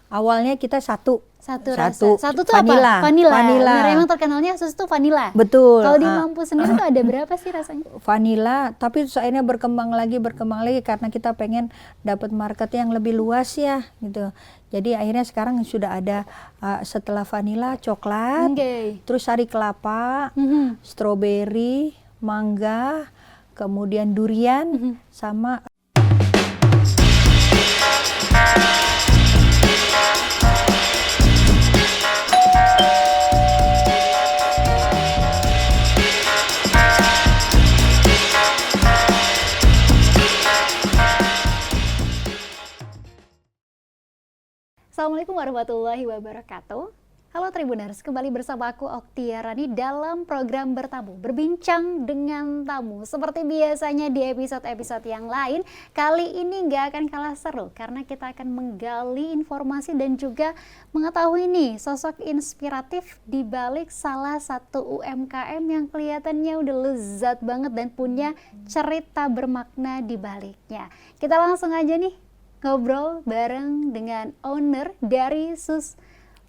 Awalnya kita satu rasa. Satu tuh vanilla. apa? Vanilla. Vanilla. Benar, emang terkenalnya sus tuh vanilla. Betul. Kalau di Mampu sendiri tuh ada berapa sih rasanya? Vanilla, tapi terus akhirnya berkembang lagi karena kita pengen dapat market yang lebih luas ya gitu. Jadi akhirnya sekarang sudah ada setelah vanilla coklat, terus sari kelapa, stroberi, mangga, kemudian durian, sama Assalamualaikum warahmatullahi wabarakatuh. Halo Tribuners, kembali bersama aku Oktia Rani dalam program Bertamu, berbincang dengan tamu. Seperti biasanya di episode-episode yang lain, kali ini nggak akan kalah seru karena kita akan menggali informasi dan juga mengetahui nih sosok inspiratif di balik salah satu UMKM yang kelihatannya udah lezat banget dan punya cerita bermakna di baliknya. Kita langsung aja nih ngobrol bareng dengan owner dari Sus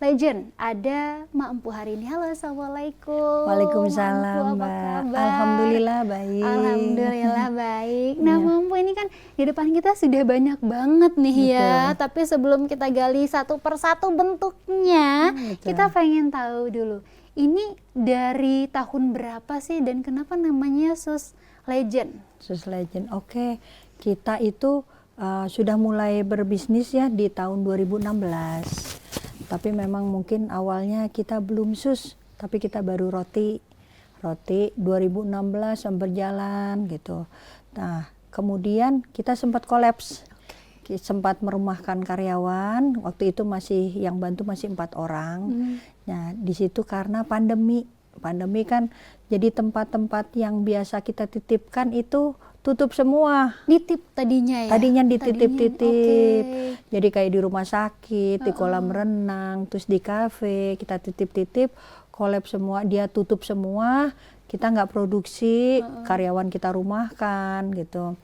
Legend, ada Mak Empu hari ini. Halo, assalamualaikum. Waalaikumsalam, Mbak. Alhamdulillah baik. Alhamdulillah baik. Nah, Mak Empu ini kan di depan kita sudah banyak banget nih. Betul. Ya. Tapi sebelum kita gali satu persatu bentuknya, kita pengen tahu dulu. Ini dari tahun berapa sih dan kenapa namanya Sus Legend? Sus Legend. Oke, kita itu sudah mulai berbisnis ya di tahun 2016. Tapi memang mungkin awalnya kita belum sus, tapi kita baru roti 2016 berjalan gitu. Nah, kemudian kita sempat kolaps. Sempat merumahkan karyawan. Waktu itu masih yang bantu masih 4 orang. Nah, di situ karena pandemi kan jadi tempat-tempat yang biasa kita titipkan itu tutup semua. Nitip tadinya ya? Tadinya dititip-titip. Jadi kayak di rumah sakit, di kolam renang, terus di kafe, kita titip-titip, collab semua, dia tutup semua, kita nggak produksi, karyawan kita rumahkan gitu.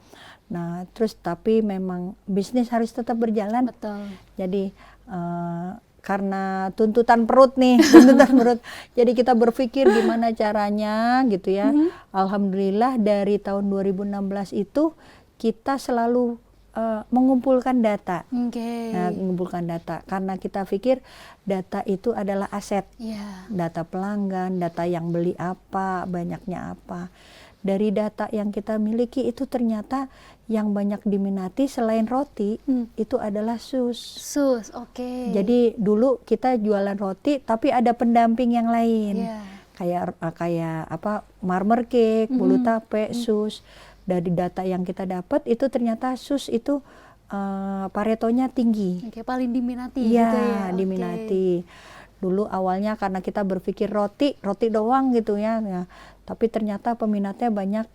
Nah, terus tapi memang bisnis harus tetap berjalan. Betul. Jadi karena tuntutan perut, jadi kita berpikir gimana caranya gitu ya. Alhamdulillah dari tahun 2016 itu kita selalu mengumpulkan data. Nah, mengumpulkan data karena kita pikir data itu adalah aset. Data pelanggan, data yang beli apa, banyaknya apa. Dari data yang kita miliki itu ternyata yang banyak diminati selain roti itu adalah sus. Jadi dulu kita jualan roti tapi ada pendamping yang lain. Kayak apa marmer cake, bolu tape, sus. Dari data yang kita dapat itu ternyata sus itu paretonya tinggi. Paling diminati gitu ya. Diminati. Dulu awalnya karena kita berpikir roti doang gitu ya. Nah, tapi ternyata peminatnya banyak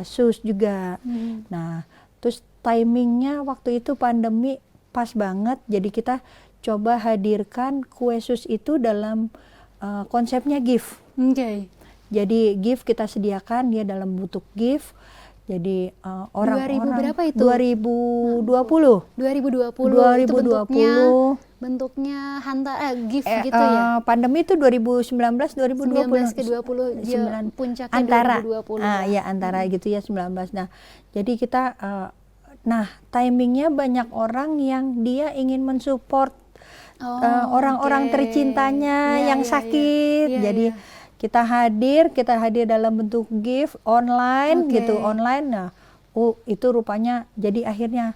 sus juga. Nah, terus timingnya waktu itu pandemi pas banget. Jadi kita coba hadirkan kue sus itu dalam konsepnya gift. Jadi gift kita sediakan dia dalam bentuk gift. Jadi orang-orang 2000 berapa itu? 2020. 2020. Bentuknya gift gitu ya. Pandemi itu 2019 2020. 19 ke 20 puncaknya antara 2020. Ya antara gitu ya 19. Nah, jadi kita timingnya banyak orang yang dia ingin mensupport orang-orang tercintanya yang sakit. Jadi kita hadir dalam bentuk gift online gitu, online. Nah, itu rupanya jadi akhirnya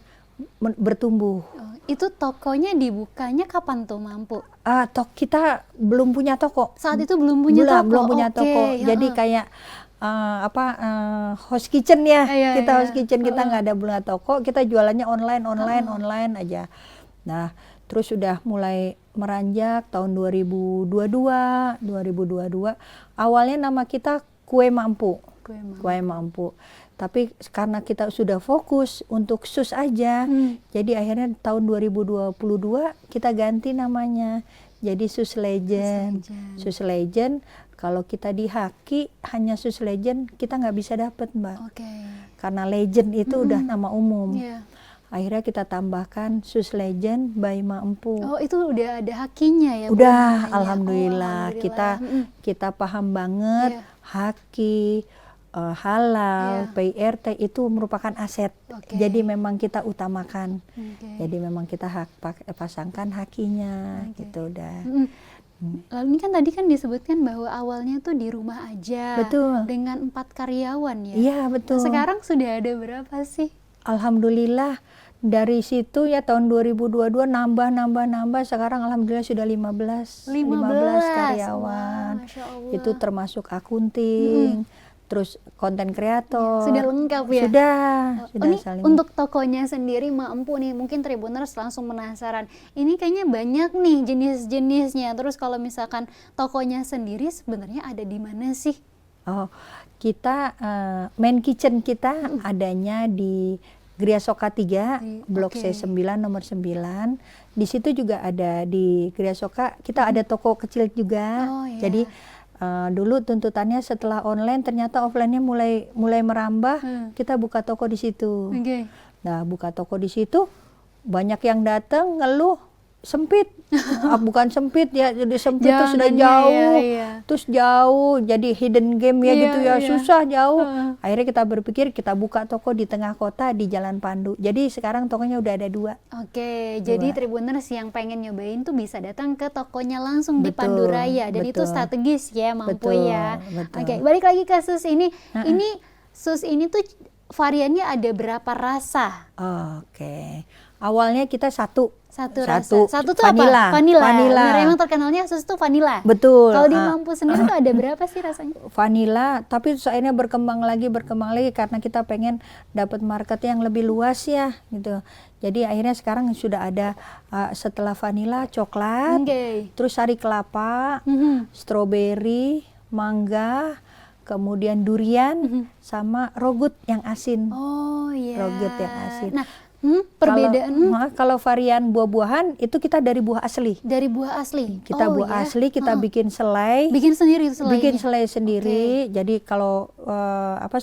bertumbuh. Itu tokonya dibukanya kapan tuh Mampu? Kita belum punya toko. Saat itu belum punya toko. Belum punya toko. Jadi kayak host kitchen ya. Kita host kitchen, kita nggak ada belum toko, kita jualannya online aja. Nah, terus sudah mulai meranjak tahun 2022. Awalnya nama kita Kue Mampu. Tapi karena kita sudah fokus untuk sus aja, jadi akhirnya tahun 2022 kita ganti namanya. Jadi Sus Legend. Sus Legend, kalau kita di Haki hanya Sus Legend kita nggak bisa dapat, Mbak. Karena legend itu udah nama umum. akhirnya kita tambahkan Sus Legend by Ma Empu. Oh, itu udah ada hakinya ya? Bu, Udah, namanya? alhamdulillah. Oh, Kita paham banget Iya. haki, halal, Iya. PIRT itu merupakan aset. Oke. Jadi memang kita utamakan. Oke. Jadi memang kita pasangkan hakinya Oke. gitu udah. Lalu ini kan tadi kan disebutkan bahwa awalnya tuh di rumah aja. Betul. Dengan 4 karyawan ya? Iya, betul. Nah, sekarang sudah ada berapa sih? Alhamdulillah dari situ ya tahun 2022 nambah sekarang alhamdulillah sudah 15 karyawan. Wah, Masya Allah. Itu termasuk akunting, terus konten kreator. Sudah lengkap ya? Sudah Ini saling. untuk tokonya sendiri Ma Empu nih, mungkin Tribuners langsung penasaran. Ini kayaknya banyak nih jenis-jenisnya. Terus kalau misalkan tokonya sendiri sebenarnya ada di mana sih? Oh, kita main kitchen kita adanya di Gria Soka 3, Blok Oke. C9 nomor 9. Di situ juga ada di Gria Soka, kita ada toko kecil juga. Oh, iya. Jadi dulu tuntutannya setelah online ternyata offline-nya mulai merambah, kita buka toko di situ. Oke. Nah, buka toko di situ banyak yang datang ngeluh sempit. Bukan sempit ya, jadi sempit terus sudah Jangan, jauh. iya. Terus jauh jadi hidden game ya Iya, gitu ya, iya. susah jauh. Akhirnya kita berpikir kita buka toko di tengah kota di Jalan Pandu. Jadi sekarang tokonya udah ada 2. Oke, jadi Tribuners yang pengen nyobain tuh bisa datang ke tokonya langsung di Betul, Panduraya dan itu betul. strategis ya Ma Empu Betul, ya. betul. Oke, balik lagi ke sus ini. Ini sus ini tuh variannya ada berapa rasa? Oke. Awalnya kita satu Rasa. Satu tuh vanilla. apa? Vanilla. Vanilla. Benar, emang terkenalnya sus tuh vanilla. Betul. Kalau di Ma Empu sendiri tuh ada berapa sih rasanya? Vanilla, tapi terus akhirnya berkembang lagi karena kita pengen dapat market yang lebih luas ya gitu. Jadi akhirnya sekarang sudah ada setelah vanilla coklat, Oke. terus sari kelapa, stroberi, mangga, kemudian durian, sama rogut yang asin. Oh iya. Rogut yang asin. Nah, perbedaan Kalau varian buah-buahan itu kita dari buah asli. dari buah asli. Kita Oh, buah ya? asli, kita bikin selai. Bikin sendiri selainya? Bikin selai sendiri. Jadi kalau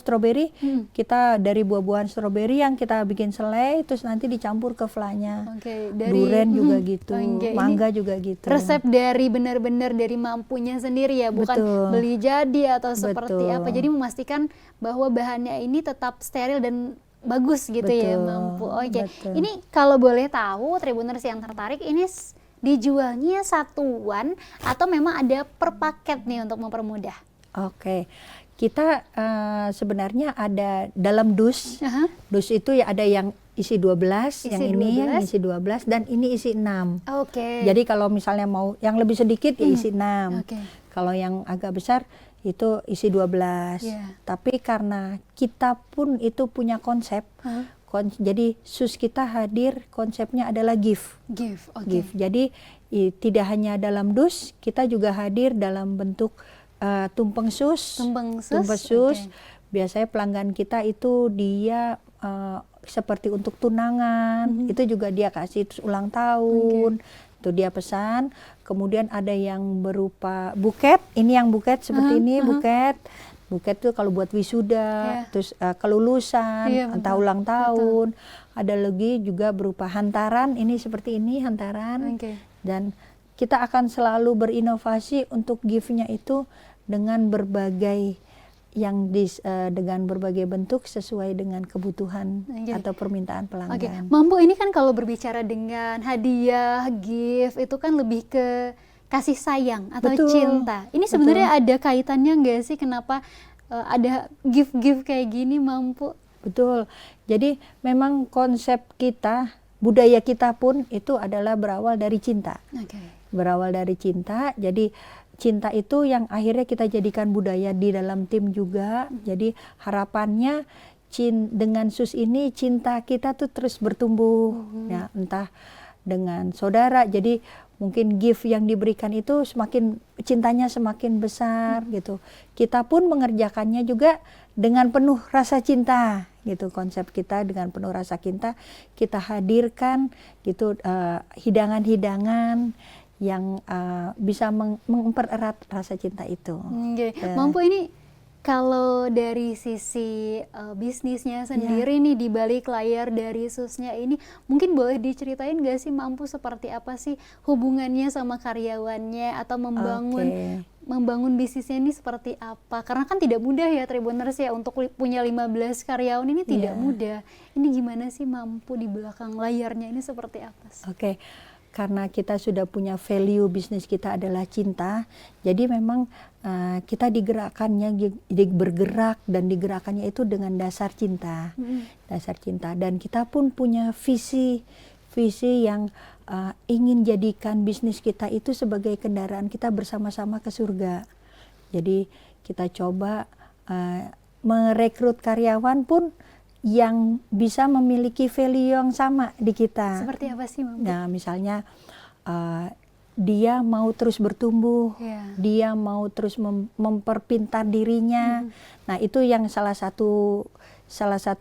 stroberi kita dari buah-buahan stroberi yang kita bikin selai, terus nanti dicampur ke flanya. Oke, dari Durian juga gitu, oke, ini mangga juga gitu. resep dari benar-benar dari Ma Empunya sendiri ya, bukan Betul. beli jadi atau seperti Betul. apa. Jadi memastikan bahwa bahannya ini tetap steril dan bagus gitu ya Betul, Ma Empu. Oke, betul. ini kalau boleh tahu Tribuners yang tertarik ini dijualnya satuan atau memang ada per paket nih untuk mempermudah? Oke. Kita sebenarnya ada dalam dus. Aha. Dus itu ya ada yang isi 12, yang Isi ini 12. yang isi 12 dan ini isi 6. Oke. Jadi kalau misalnya mau yang lebih sedikit ya isi 6. Oke. Kalau yang agak besar itu isi 12. Iya. Tapi karena kita pun itu punya konsep. Jadi sus kita hadir konsepnya adalah gift. Gift. Oke. Gift. Jadi tidak hanya dalam dus, kita juga hadir dalam bentuk tumpeng sus. Tumpeng sus, Tumpeng sus. oke. Biasanya pelanggan kita itu dia seperti untuk tunangan, itu juga dia kasih terus ulang tahun. Itu dia pesan. Kemudian ada yang berupa buket. Ini yang buket seperti ini, buket. Buket tuh kalau buat wisuda, terus kelulusan, Iya, entah betul, ulang tahun. Ada lagi juga berupa hantaran. Ini seperti ini hantaran. Oke. Dan kita akan selalu berinovasi untuk gift-nya itu dengan berbagai dengan berbagai bentuk sesuai dengan kebutuhan atau permintaan pelanggan. Oke, Ma Empu ini kan kalau berbicara dengan hadiah, gift itu kan lebih ke kasih sayang atau Betul, cinta. Ini sebenarnya ada kaitannya nggak sih kenapa ada gift-gift kayak gini Ma Empu? Betul. Jadi memang konsep kita, budaya kita pun itu adalah berawal dari cinta. Oke. Berawal dari cinta. Jadi cinta itu yang akhirnya kita jadikan budaya di dalam tim juga. Jadi harapannya dengan sus ini cinta kita tuh terus bertumbuh. Ya, entah dengan saudara. Jadi mungkin gift yang diberikan itu cintanya semakin besar gitu. Kita pun mengerjakannya juga dengan penuh rasa cinta gitu. Konsep kita dengan penuh rasa cinta kita hadirkan gitu hidangan-hidangan yang bisa mempererat rasa cinta itu. Oke. Ma Empu ini Kalau dari sisi bisnisnya sendiri nih di balik layar dari Susnya ini, mungkin boleh diceritain gak sih Mampu seperti apa sih hubungannya sama karyawannya atau membangun bisnisnya ini seperti apa? Karena kan tidak mudah ya Tribuners ya, untuk punya 15 karyawan ini tidak mudah. Ini gimana sih Mampu di belakang layarnya ini seperti apa sih? Karena kita sudah punya value bisnis kita adalah cinta, jadi memang kita bergerak dan digerakkannya itu dengan dasar cinta, dasar cinta. Dan kita pun punya visi yang ingin jadikan bisnis kita itu sebagai kendaraan kita bersama-sama ke surga. Jadi kita coba merekrut karyawan pun yang bisa memiliki value yang sama di kita. Seperti apa sih Mampu? Nah, misalnya dia mau terus bertumbuh, dia mau terus memperpintar dirinya. Nah, itu yang salah satu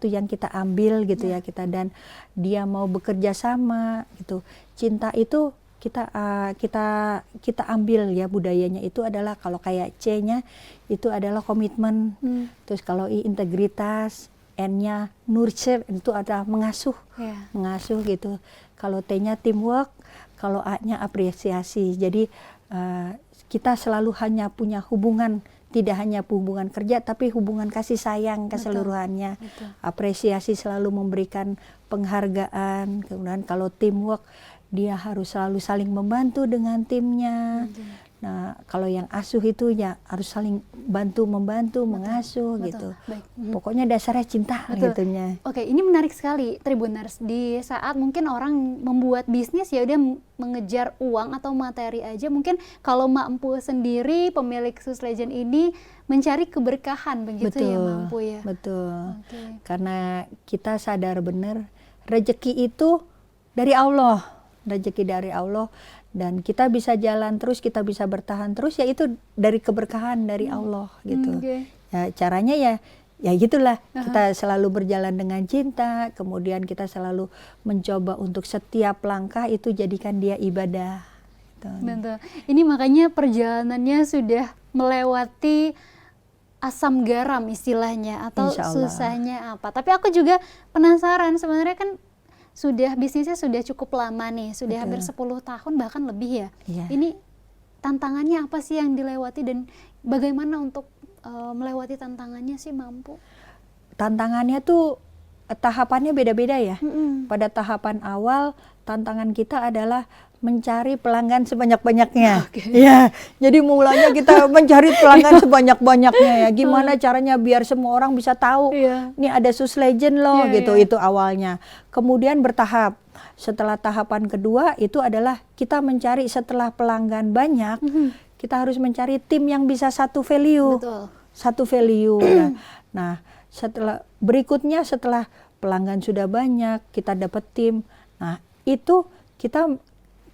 yang kita ambil gitu ya kita, dan dia mau bekerja sama gitu. Cinta itu kita ambil ya, budayanya itu adalah, kalau kayak C-nya itu adalah komitmen. Terus kalau I integritas, N-nya nurture, itu adalah mengasuh, mengasuh gitu. Kalau T-nya teamwork, kalau A-nya apresiasi. Jadi kita selalu hanya punya hubungan, tidak hanya hubungan kerja, tapi hubungan kasih sayang keseluruhannya. Apresiasi, selalu memberikan penghargaan. Kemudian kalau teamwork, dia harus selalu saling membantu dengan timnya. Nah, kalau yang asuh itu ya harus saling membantu, mengasuh gitu. Pokoknya dasarnya cinta gitunya. Oke, ini menarik sekali Tribuners. Di saat mungkin orang membuat bisnis ya udah mengejar uang atau materi aja, mungkin kalau Mampu sendiri pemilik Sus Legend ini mencari keberkahan begitu ya Mampu ya. Betul. Karena kita sadar benar rezeki itu dari Allah. Rezeki dari Allah, dan kita bisa jalan terus, kita bisa bertahan terus, ya itu dari keberkahan dari Allah gitu. Ya, caranya ya gitulah, kita selalu berjalan dengan cinta, kemudian kita selalu mencoba untuk setiap langkah itu jadikan dia ibadah gitu. Betul. Ini makanya perjalanannya sudah melewati asam garam istilahnya, atau susahnya apa. Tapi aku juga penasaran, sebenarnya kan bisnisnya sudah cukup lama nih, sudah hampir 10 tahun bahkan lebih ya. Ini tantangannya apa sih yang dilewati, dan bagaimana untuk melewati tantangannya sih Mampu? Tantangannya tuh tahapannya beda-beda ya. Pada tahapan awal tantangan kita adalah mencari pelanggan sebanyak-banyaknya. Ya, jadi mulanya kita mencari pelanggan sebanyak-banyaknya ya. Gimana caranya biar semua orang bisa tahu, ini ada Sus Legend loh gitu. Itu awalnya. Kemudian bertahap. Setelah tahapan kedua itu adalah kita mencari, setelah pelanggan banyak, kita harus mencari tim yang bisa satu value. Satu value ya. Nah, berikutnya setelah pelanggan sudah banyak, kita dapat tim. Nah, itu kita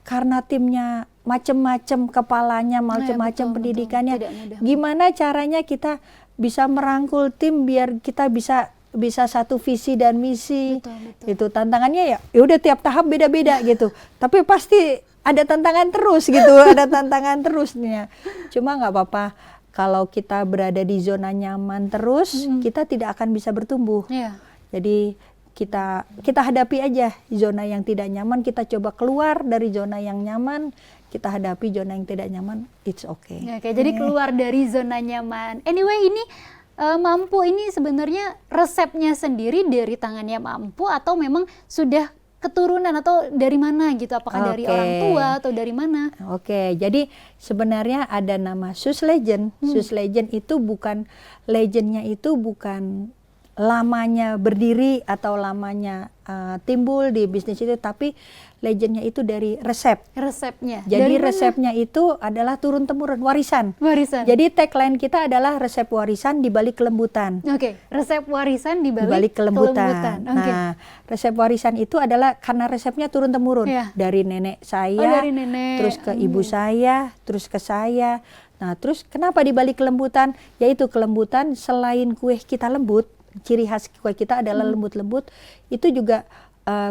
karena timnya macam-macam kepalanya, macam-macam pendidikannya, gimana caranya kita bisa merangkul tim biar kita bisa satu visi dan misi. Itu tantangannya ya udah tiap tahap beda-beda gitu, tapi pasti ada tantangan terus gitu. Ada tantangan terusnya, cuma nggak apa-apa. Kalau kita berada di zona nyaman terus, kita tidak akan bisa bertumbuh. Jadi kita hadapi aja zona yang tidak nyaman, kita coba keluar dari zona yang nyaman, kita hadapi zona yang tidak nyaman, it's okay. Jadi keluar dari zona nyaman. Anyway, ini Mampu ini sebenarnya resepnya sendiri dari tangannya Mampu, atau memang sudah keturunan, atau dari mana gitu? Apakah dari orang tua atau dari mana? Jadi sebenarnya ada nama Sus Legend. Sus Legend itu bukan, legendnya itu bukan lamanya berdiri atau lamanya timbul di bisnis itu, tapi legendnya itu dari resepnya. Jadi resepnya itu adalah turun temurun, warisan. Jadi tagline kita adalah resep warisan di balik kelembutan. Resep warisan di balik kelembutan. Nah, resep warisan itu adalah karena resepnya turun temurun dari nenek saya, terus ke ibu saya, terus ke saya. Nah, terus kenapa di balik kelembutan? Yaitu kelembutan selain kue kita lembut, ciri khas kue kita adalah lembut-lembut, itu juga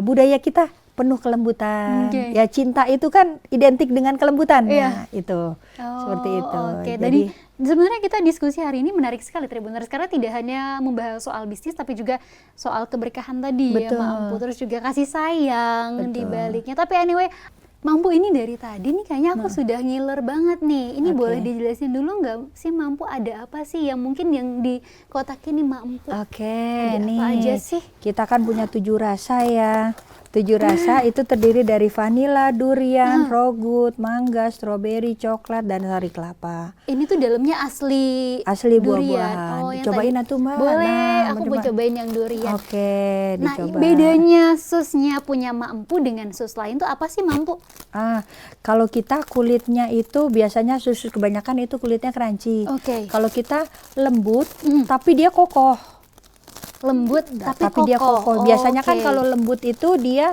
budaya kita penuh kelembutan. Oke. Ya cinta itu kan identik dengan kelembutan. Iya. Ya, itu. Seperti itu. Oke, Jadi tadi sebenarnya kita diskusi hari ini menarik sekali Tribuners, karena tidak hanya membahas soal bisnis tapi juga soal keberkahan tadi ya, Betul. Mampu, terus juga kasih sayang di Betul. baliknya. Tapi anyway, Mampu ini dari tadi nih kayaknya aku sudah ngiler banget nih. Ini Oke. boleh dijelasin dulu nggak sih Mampu ada apa sih yang mungkin yang di kotak ini Mampu? Oke, Ada nih apa aja sih? kita kan punya 7 rasa ya. 7 rasa itu terdiri dari vanila, durian, rogut, mangga, stroberi, coklat, dan sari kelapa. Ini tuh dalamnya asli Asli durian. buah-buahan. Oh, yang Cobain tadi. atuh, Mbak. Boleh, Nah, aku mau cobain yang durian. Oke, Nah, dicoba. bedanya susnya punya Mampu dengan sus lain tuh apa sih Mampu? Kalau kita kulitnya itu biasanya susu kebanyakan itu kulitnya crunchy. Oke. Kalau kita lembut, tapi dia kokoh. Lembut tapi dia kokoh. Biasanya kan Oke. kalau lembut itu dia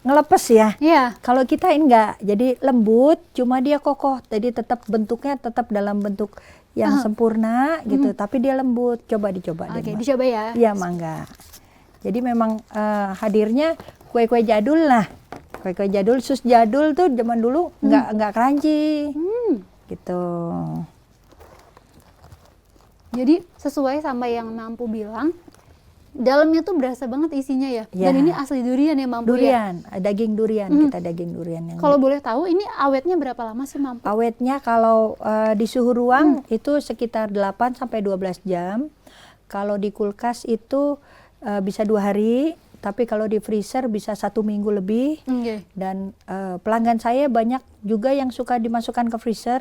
ngelepes ya. Iya. Kalau kita enggak, jadi lembut, cuma dia kokoh. Jadi tetap bentuknya tetap dalam bentuk yang sempurna gitu, tapi dia lembut. Coba dicoba deh, Oke, Mbak. dicoba ya. Iya, mangga. Jadi memang hadirnya kue-kue jadul lah. Kue-kue jadul, sus jadul tuh zaman dulu nggak crunchy. Gitu. Jadi sesuai sama yang Mampu bilang, dalamnya tuh berasa banget isinya ya. Ya. Dan ini asli durian ya Mampu ya. Durian, daging durian, kita daging durian yang Kalau boleh tahu ini awetnya berapa lama sih Mampu? awetnya kalau di suhu ruang itu sekitar 8 sampai 12 jam. Kalau di kulkas itu bisa 2 hari, tapi kalau di freezer bisa 1 minggu lebih. Oke. Dan pelanggan saya banyak juga yang suka dimasukkan ke freezer.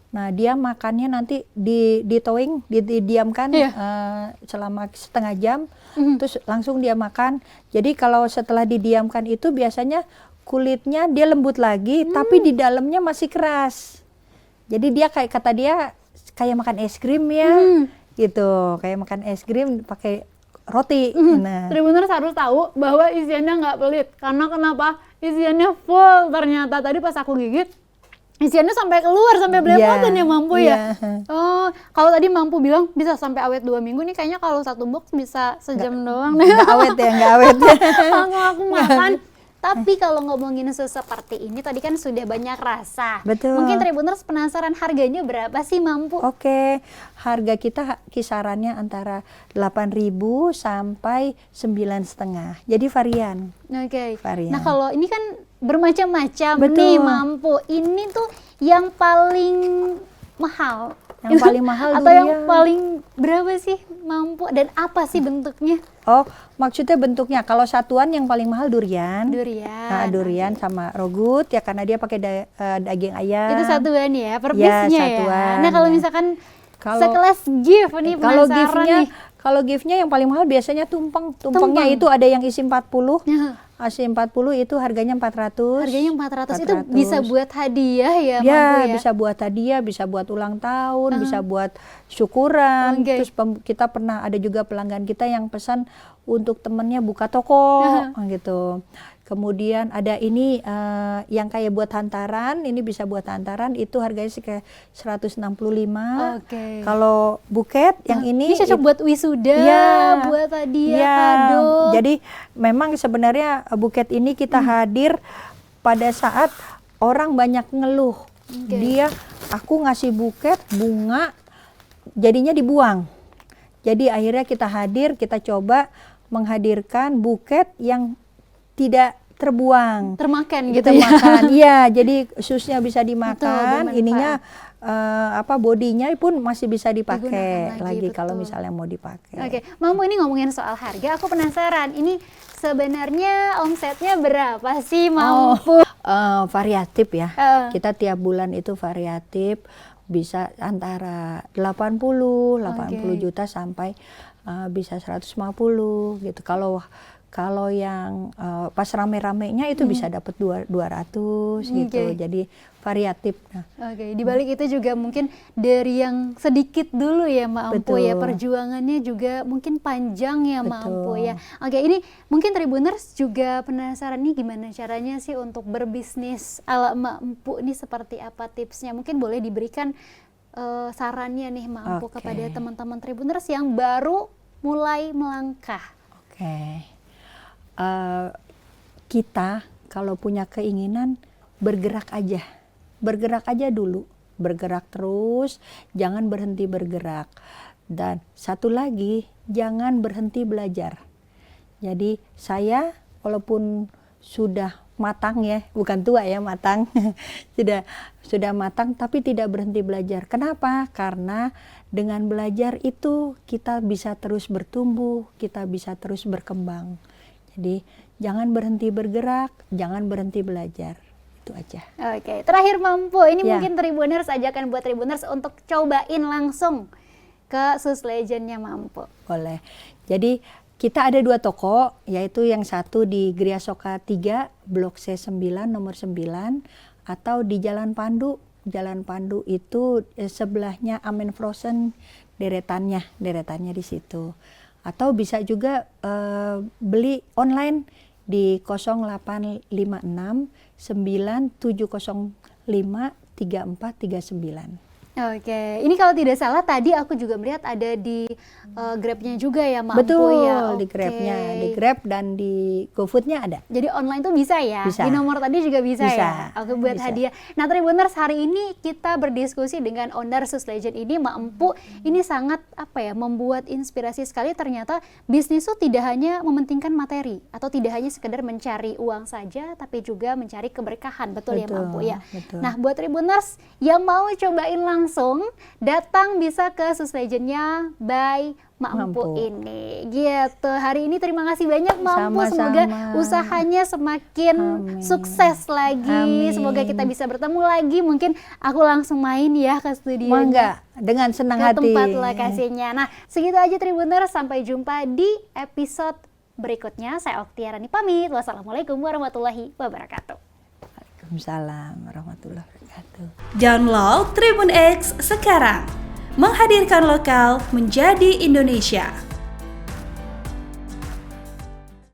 Nah, dia makannya nanti di towing, didiamkan Iya. selama setengah jam, terus langsung dia makan. Jadi kalau setelah didiamkan itu biasanya kulitnya dia lembut lagi, tapi di dalamnya masih keras. Jadi dia kayak kata dia kayak makan es krim ya, gitu. Kayak makan es krim pakai roti. Nah, Tribuners harus tahu bahwa isiannya nggak pelit. Karena kenapa? Isiannya full ternyata. Tadi pas aku gigit, isiannya sampai keluar, sampai belepotan ya Mampu ya. Oh, kalau tadi Mampu bilang bisa sampai awet 2 minggu, nih kayaknya kalau 1 box bisa sejam doang. nggak awet ya, nggak awet. Langsung aku makan. Tapi kalau ngomongin sus seperti ini, tadi kan sudah banyak rasa. Betul. Mungkin Tribuners penasaran harganya berapa sih Mampu? Oke, harga kita kisarannya antara 8.000 sampai 9,5. Jadi varian. Oke. Varian. Nah, kalau ini kan bermacam-macam Betul. nih Mampu. Ini tuh yang paling mahal. Yang paling mahal atau yang durian. paling berapa sih Mampu, dan apa sih bentuknya? Oh, maksudnya bentuknya. Kalau satuan yang paling mahal durian. Durian. Nah, durian sama rogut ya, karena dia pakai daging ayam. Itu satuan ya, per Ya, piece-nya ya. satuan, Nah, kalau ya. misalkan Kalau- sekelas gift nih Kalau penasaran giftnya, nih. kalau giftnya yang paling mahal biasanya tumpeng. Tumpengnya Tumpeng. itu ada yang isi 40. Ya. Isi 40 itu harganya 400. Harganya 400. Itu bisa buat hadiah ya, Mampu Ya, ya? bisa buat hadiah, bisa buat ulang tahun, bisa buat syukuran. Oke. Terus kita pernah ada juga pelanggan kita yang pesan untuk temennya buka toko, gitu. Kemudian ada ini yang kayak buat hantaran, ini bisa buat hantaran, itu harganya kayak 165. Oke. Kalau buket yang Ini cocok buat wisuda, Ya, buat hadiah, ya. kado. Jadi memang sebenarnya buket ini kita hadir pada saat orang banyak ngeluh. Dia, aku ngasih buket bunga, jadinya dibuang. Jadi akhirnya kita hadir, kita coba menghadirkan buket yang tidak terbuang. Termakan Kita gitu ya. makan, iya. Jadi susnya bisa dimakan, bermanfaat. ininya bodinya pun masih bisa dipakai Digunakan lagi, lagi kalau betul. misalnya mau dipakai. Oke, Mampu ini ngomongin soal harga, aku penasaran. Ini sebenarnya omsetnya berapa sih Mampu? Variatif ya. Eh. Kita tiap bulan itu variatif, bisa antara 80 Oke. juta sampai bisa 150 gitu. Kalau yang pas rame-ramenya itu bisa dapat 200 gitu. Oke. Jadi variatif. Nah, Oke, di balik itu juga mungkin dari yang sedikit dulu ya Mampu ya, Betul. perjuangannya juga mungkin panjang ya Mampu Betul. ya. Oke, ini mungkin Tribuners juga penasaran nih gimana caranya sih untuk berbisnis ala Mampu ini, seperti apa tipsnya? Mungkin boleh diberikan sarannya nih Mampu Oke. kepada teman-teman Tribuners yang baru mulai melangkah. Oke. kita kalau punya keinginan bergerak aja dulu, bergerak terus, jangan berhenti bergerak. Dan satu lagi, jangan berhenti belajar. Jadi saya walaupun sudah matang ya, bukan tua ya, matang. sudah matang tapi tidak berhenti belajar. Kenapa? Karena dengan belajar itu kita bisa terus bertumbuh, kita bisa terus berkembang. Jadi jangan berhenti bergerak, jangan berhenti belajar. Itu aja. Oke, terakhir Mampu, ini Ya. mungkin Tribuners, ajakan buat Tribuners untuk cobain langsung ke Sus Legendnya Mampu. Boleh. Jadi kita ada 2 toko, yaitu yang satu di Gria Soka 3, Blok C9 nomor 9, atau di Jalan Pandu. Jalan Pandu itu sebelahnya Amen Frozen, deretannya di situ. Atau bisa juga beli online di 0856 9705 3439. Oke, ini kalau tidak salah tadi aku juga melihat ada di Grab-nya juga ya Mampu Betul, ya. di Oke. Grab-nya, di Grab dan di GoFood-nya ada. Jadi online tuh bisa ya? Bisa. Di nomor tadi juga bisa Bisa, ya? Oke, buat bisa. hadiah. Nah Tribuners, hari ini kita berdiskusi dengan owner Sus Legend ini, Mampu. Ini sangat membuat inspirasi sekali. Ternyata bisnis itu tidak hanya mementingkan materi atau tidak hanya sekedar mencari uang saja, tapi juga mencari keberkahan. Betul ya Mampu ya? Betul. Nah buat Tribuners yang mau cobain langsung, datang bisa ke Sus Legendnya by Mampu ini gitu. Hari ini terima kasih banyak Mampu. Sama-sama. Semoga usahanya semakin Amin. sukses lagi. Amin. Semoga kita bisa bertemu lagi. Mungkin aku langsung main ya ke studio Mangga, dengan senang ke hati. tempat lokasinya. Nah segitu aja Tribuners, sampai jumpa di episode berikutnya. Saya Oktiarani pamit. Wassalamualaikum warahmatullahi wabarakatuh. Waalaikumsalam warahmatullahi wabarakatuh. Download Tribun X sekarang. Menghadirkan lokal menjadi Indonesia.